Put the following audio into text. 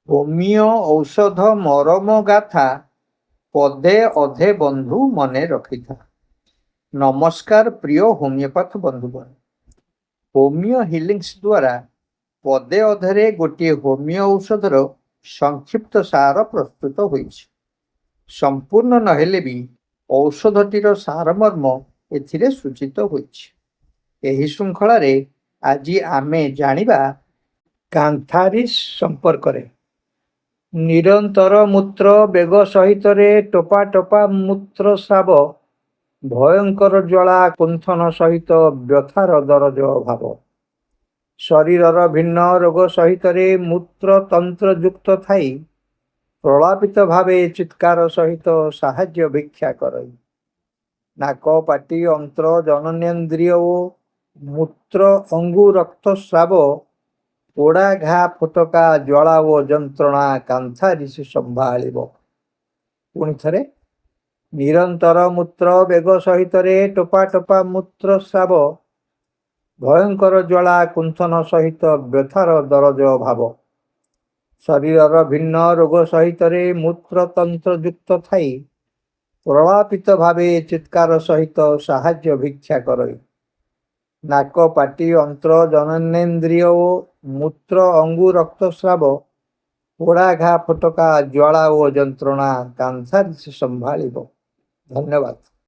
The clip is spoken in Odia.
ହୋମିଓ ଔଷଧ ମରମ ଗାଥା ପଦେ ଅଧେ ବନ୍ଧୁ ମନେ ରଖିଥା। ନମସ୍କାର ପ୍ରିୟ ହୋମିଓପାଥ ବନ୍ଧୁଗଣ। ହୋମିଓ ହିଲିଂସ ଦ୍ୱାରା ପଦେ ଅଧେରେ ଗୋଟିଏ ହୋମିଓ ଔଷଧର ସଂକ୍ଷିପ୍ତ ସାର ପ୍ରସ୍ତୁତ ହୋଇଛି। ସମ୍ପୂର୍ଣ୍ଣ ନହେଲେ ବି ଔଷଧଟିର ସାରମର୍ମ ଏଥିରେ ସୂଚିତ ହୋଇଛି। ଏହି ଶୃଙ୍ଖଳାରେ ଆଜି ଆମେ ଜାଣିବା କାନ୍ଥାରିସ୍ ସମ୍ପର୍କରେ। ନିରନ୍ତର ମୂତ୍ର ବେଗ ସହିତରେ ଟୋପା ଟୋପା ମୂତ୍ରସ୍ରାବ, ଭୟଙ୍କର ଜ୍ୱାଳା କୁଣ୍ଠନ ସହିତ ବ୍ୟଥାର ଦରଜ ଅଭାବ। ଶରୀରର ଭିନ୍ନ ରୋଗ ସହିତରେ ମୂତ୍ରତନ୍ତ୍ରଯୁକ୍ତ ଥାଇ ପ୍ରଳାପିତ ଭାବେ ଚିତ୍କାର ସହିତ ସାହାଯ୍ୟ ଭିକ୍ଷା କରଇ। ନାକ ପାଟି ଅନ୍ତ୍ର ଜନନେନ୍ଦ୍ରିୟ ଓ ମୂତ୍ର ଅଙ୍ଗୁ ରକ୍ତସ୍ରାବ, ପୋଡ଼ା ଘା ଫୋଟକା ଜ୍ୱାଳା ଓ ଯନ୍ତ୍ରଣା କାନ୍ଥାରିସ୍ ସମ୍ଭାଳିବ। ପୁଣି ଥରେ, ନିରନ୍ତର ମୂତ୍ର ବେଗ ସହିତରେ ଟୋପା ଟୋପା ମୂତ୍ରସ୍ରାବ, ଭୟଙ୍କର ଜ୍ୱାଳା କୁଣ୍ଠନ ସହିତ ବ୍ୟଥାର ଦରଜ ଅଭାବ। ଶରୀରର ଭିନ୍ନ ରୋଗ ସହିତରେ ମୂତ୍ରତନ୍ତ୍ରଯୁକ୍ତ ଥାଇ ପ୍ରଳାପିତ ଭାବେ ଚିତ୍କାର ସହିତ ସାହାଯ୍ୟ ଭିକ୍ଷା କରଇ। ନାକ ପାଟି ଅନ୍ତ୍ର ଜନନେନ୍ଦ୍ରିୟ ଓ ମୂତ୍ର ଅଙ୍ଗୁ ରକ୍ତସ୍ରାବ, ପୋଡ଼ା ଘା ଫୋଟକା ଜ୍ୱାଳା ଓ ଯନ୍ତ୍ରଣା କାନ୍ଥାରିସ୍ ସମ୍ଭାଳିବ। ଧନ୍ୟବାଦ।